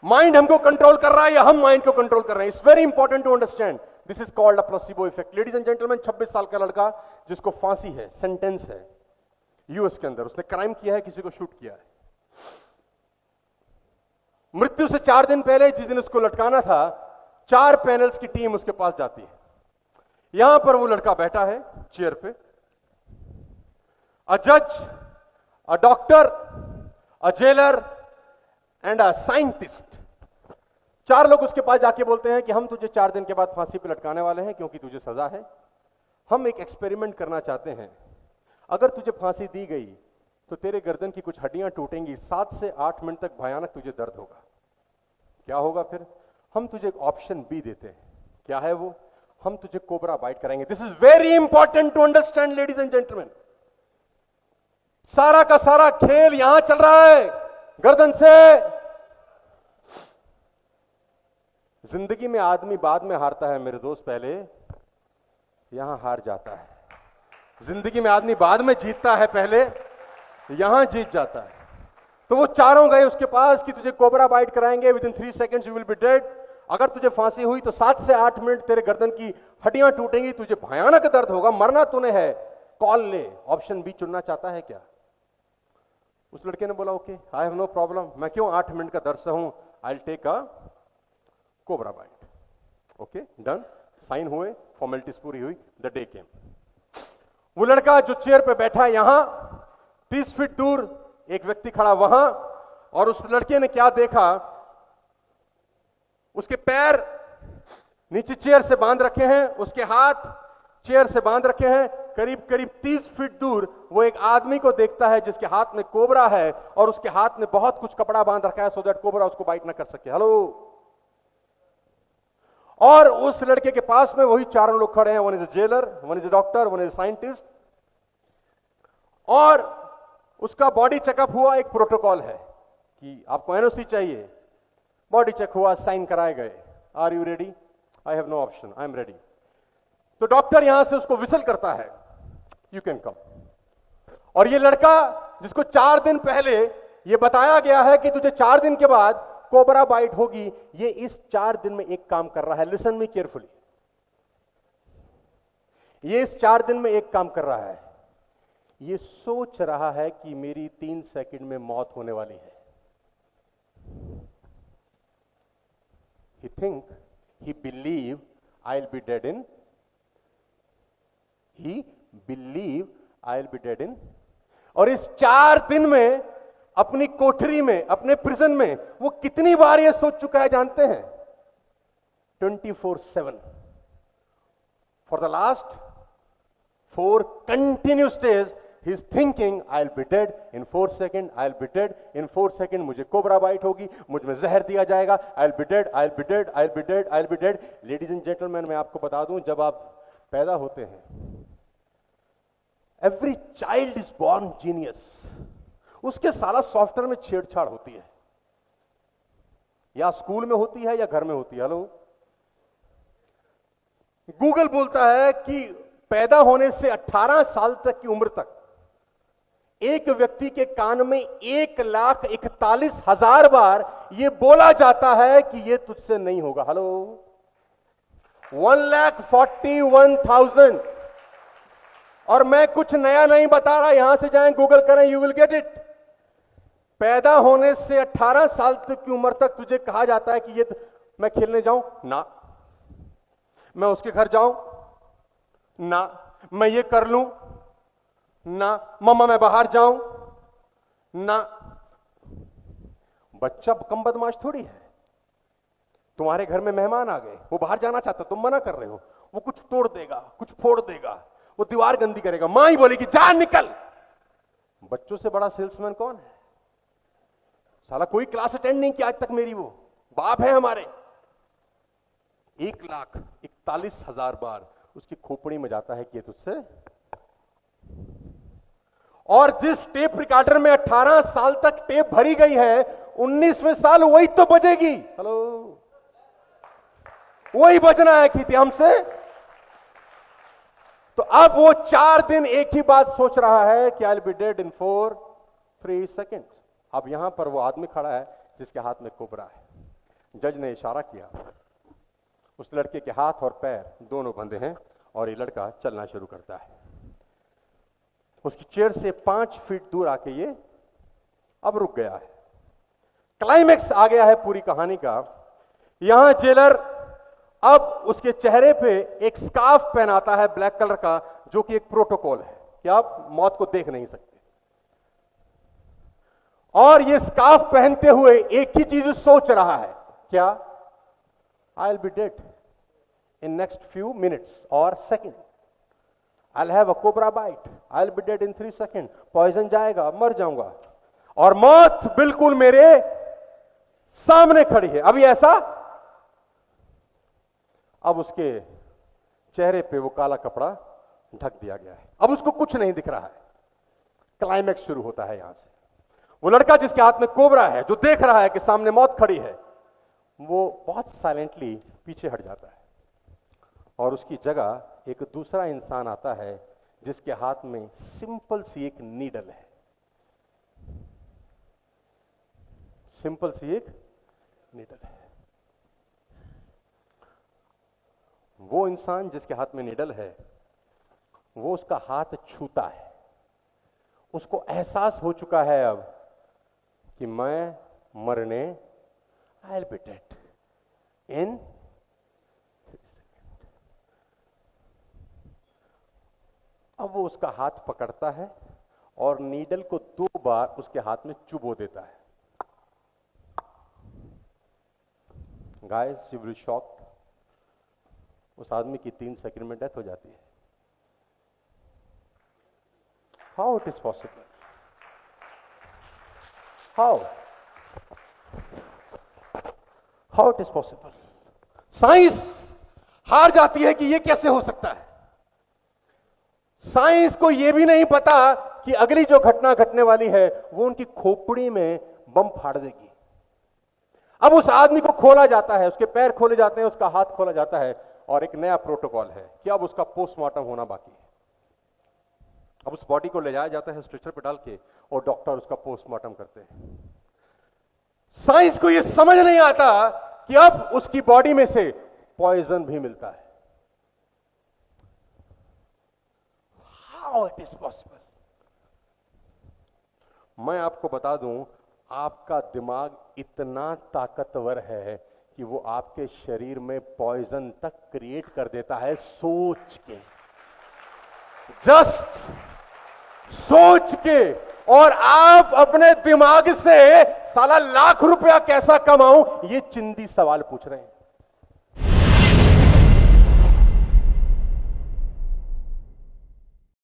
Mind हमको control कर रहा है या हम माइंड को कंट्रोल कर रहे हैं? It's very important to understand. This is called a placebo effect. Ladies and gentleman, 26 साल का लड़का जिसको फांसी है, सेंटेंस है यूएस के अंदर, उसने क्राइम किया है, किसी को शूट किया है। मृत्यु से 4 दिन पहले, जिस दिन उसको लटकाना था, 4 पैनल्स की टीम उसके पास जाती है। यहां पर वो लड़का बैठा है चेयर पे, अ जज, a doctor, a jailer and a scientist. 4 लोग उसके पास जाके बोलते हैं कि हम तुझे 4 दिन के बाद फांसी पे लटकाने वाले हैं क्योंकि तुझे सजा है। हम एक एक्सपेरिमेंट करना चाहते हैं, अगर तुझे फांसी दी गई तो तेरे गर्दन की कुछ हड्डियां टूटेंगी, 7 से 8 मिनट तक भयानक तुझे दर्द होगा। क्या होगा फिर? हम तुझे एक ऑप्शन बी देते हैं। क्या है वो? हम तुझे कोबरा बाइट कराएंगे। This is very important to understand ladies and gentleman. सारा का सारा खेल यहां चल रहा है, गर्दन से। जिंदगी में आदमी बाद में हारता है मेरे दोस्त, पहले यहां हार जाता है। जिंदगी में आदमी बाद में जीतता है, पहले यहां जीत जाता है। तो वो चारों गए उसके पास कि तुझे कोबरा बाइट कराएंगे, with in 3 seconds you will be dead. अगर तुझे फांसी हुई तो 7 से 8 मिनट तेरे गर्दन की हड्डियां टूटेंगी, तुझे भयानक दर्द होगा, मरना तूने है, कॉल ले। ऑप्शन बी चुनना चाहता है क्या? उस लड़के ने बोला okay, I have no problem, मैं क्यों 8 मिनट का दर्द सहूं, I will take a cobra bite. Okay, done, sign हुए, फॉर्मेलिटीज पूरी हुई, द डे केम। वो लड़का जो चेयर पे बैठा है यहां, 30 फीट दूर एक व्यक्ति खड़ा वहां, और उस लड़के ने क्या देखा, उसके पैर नीचे चेयर से बांध रखे हैं, उसके हाथ चेयर से बांध रखे हैं। करीब करीब 30 फीट दूर वो एक आदमी को देखता है जिसके हाथ में कोबरा है, और उसके हाथ में बहुत कुछ कपड़ा बांध रखा है सो दैट कोबरा उसको बाइट ना कर सके। हेलो। और उस लड़के के पास में वही 4 लोग खड़े हैं, one is a jailer, one is a doctor, one is a scientist. और उसका बॉडी चेकअप हुआ, एक प्रोटोकॉल है कि आपको एनओसी चाहिए। बॉडी चेक हुआ, साइन कराए गए। Are you ready? I have no option, I am ready. तो डॉक्टर यहां से उसको विसल करता है, यू कैन कम। और ये लड़का जिसको 4 दिन पहले ये बताया गया है कि तुझे 4 दिन के बाद कोबरा बाइट होगी, ये इस 4 दिन में एक काम कर रहा है। Listen me carefully. ये इस 4 दिन में एक काम कर रहा है, ये सोच रहा है कि मेरी 3 सेकंड में मौत होने वाली है। He think, he believe I'll be dead in, he believe I'll be dead in। और इस 4 दिन में अपनी कोठरी में, अपने प्रिजन में वो कितनी बार ये सोच चुका है जानते हैं? 24/7 for the last 4 continuous days he is thinking I'll be dead in 4 seconds, I'll be dead in 4 seconds, मुझे कोबरा बाइट होगी, मुझ में जहर दिया जाएगा, I'll be dead, I'll be dead, I'll be dead, I'll be dead। Ladies and gentleman, मैं आपको बता दूं, जब आप पैदा होते हैं, every child is born genius. उसके सारा सॉफ्टवेयर में छेड़छाड़ होती है, या स्कूल में होती है या घर में होती है। हेलो। गूगल बोलता है कि पैदा होने से 18 साल तक की उम्र तक एक व्यक्ति के कान में 1,41,000 बार यह बोला जाता है कि यह तुझसे नहीं होगा। हेलो। 1,41,000। और मैं कुछ नया नहीं बता रहा, यहां से जाएं गूगल करें, यू विल गेट इट। पैदा होने से 18 साल तक की उम्र तक तुझे कहा जाता है कि ये मैं खेलने जाऊं ना, मैं उसके घर जाऊं ना, मैं ये कर लूं ना, मम्मा मैं बाहर जाऊं ना। बच्चा कम बदमाश थोड़ी है। तुम्हारे घर में मेहमान आ गए, वो बाहर जाना चाहता, तुम मना कर रहे हो, वो कुछ तोड़ देगा, कुछ फोड़ देगा, वो दीवार गंदी करेगा, मां ही बोलेगी जा निकल। बच्चों से बड़ा सेल्समैन कौन है? साला कोई क्लास अटेंड नहीं किया आज तक मेरी, वो बाप है हमारे। 1,41,000 बार उसकी खोपड़ी में जाता है कि ये तुझसे। और जिस टेप रिकॉर्डर में 18 साल तक टेप भरी गई है, 19वें साल वही तो बजेगी। हेलो। वही बजना है कि हमसे। तो अब वो 4 दिन एक ही बात सोच रहा है कि I will be dead in 4-3 seconds. अब यहां पर वो आदमी खड़ा है जिसके हाथ में कोबरा है। जज ने इशारा किया, उस लड़के के हाथ और पैर दोनों बंधे हैं और ये लड़का चलना शुरू करता है। उसकी चेयर से 5 फीट दूर आके ये अब रुक गया है। क्लाइमेक्स आ गया है पूरी कहानी का। यहां जेलर अब उसके चेहरे पे एक स्कार्फ पहनाता है ब्लैक कलर का, जो कि एक प्रोटोकॉल है कि आप मौत को देख नहीं सकते। और ये स्कार्फ पहनते हुए एक ही चीज सोच रहा है, क्या? I will be dead in next few minutes और second. I'll have a cobra bite. I'll be dead in 3 seconds. Poison जाएगा, मर जाऊंगा और मौत बिल्कुल मेरे सामने खड़ी है। अभी ऐसा, अब उसके चेहरे पे वो काला कपड़ा ढक दिया गया है, अब उसको कुछ नहीं दिख रहा है। क्लाइमैक्स शुरू होता है यहां से। वो लड़का जिसके हाथ में कोबरा है, जो देख रहा है कि सामने मौत खड़ी है, वो बहुत साइलेंटली पीछे हट जाता है और उसकी जगह एक दूसरा इंसान आता है जिसके हाथ में सिंपल सी एक नीडल है। सिंपल सी एक नीडल है। वो इंसान जिसके हाथ में नीडल है, वो उसका हाथ छूता है। उसको एहसास हो चुका है अब कि मैं मरने, आई विल बी डेड इन। अब वो उसका हाथ पकड़ता है और नीडल को 2 बार उसके हाथ में चुभो देता है। गाइस, यू विल शॉक्ड, उस आदमी की 3 सेकंड में डेथ हो जाती है। How it is possible? How it is possible? Science हार जाती है कि यह कैसे हो सकता है। साइंस को यह भी नहीं पता कि अगली जो घटना घटने वाली है वो उनकी खोपड़ी में बम फाड़ देगी। अब उस आदमी को खोला जाता है, उसके पैर खोले जाते हैं, उसका हाथ खोला जाता है और एक नया प्रोटोकॉल है कि अब उसका पोस्टमार्टम होना बाकी है। अब उस बॉडी को ले जाया जाता है स्ट्रेचर पे डाल के और डॉक्टर उसका पोस्टमार्टम करते हैं। साइंस को यह समझ नहीं आता कि अब उसकी बॉडी में से पॉइजन भी मिलता है। How it is possible? मैं आपको बता दूं, आपका दिमाग इतना ताकतवर है कि वो आपके शरीर में पॉइजन तक क्रिएट कर देता है सोच के, जस्ट सोच के। और आप अपने दिमाग से साला लाख रुपया कैसा कमाऊं, ये चिंदी सवाल पूछ रहे हैं।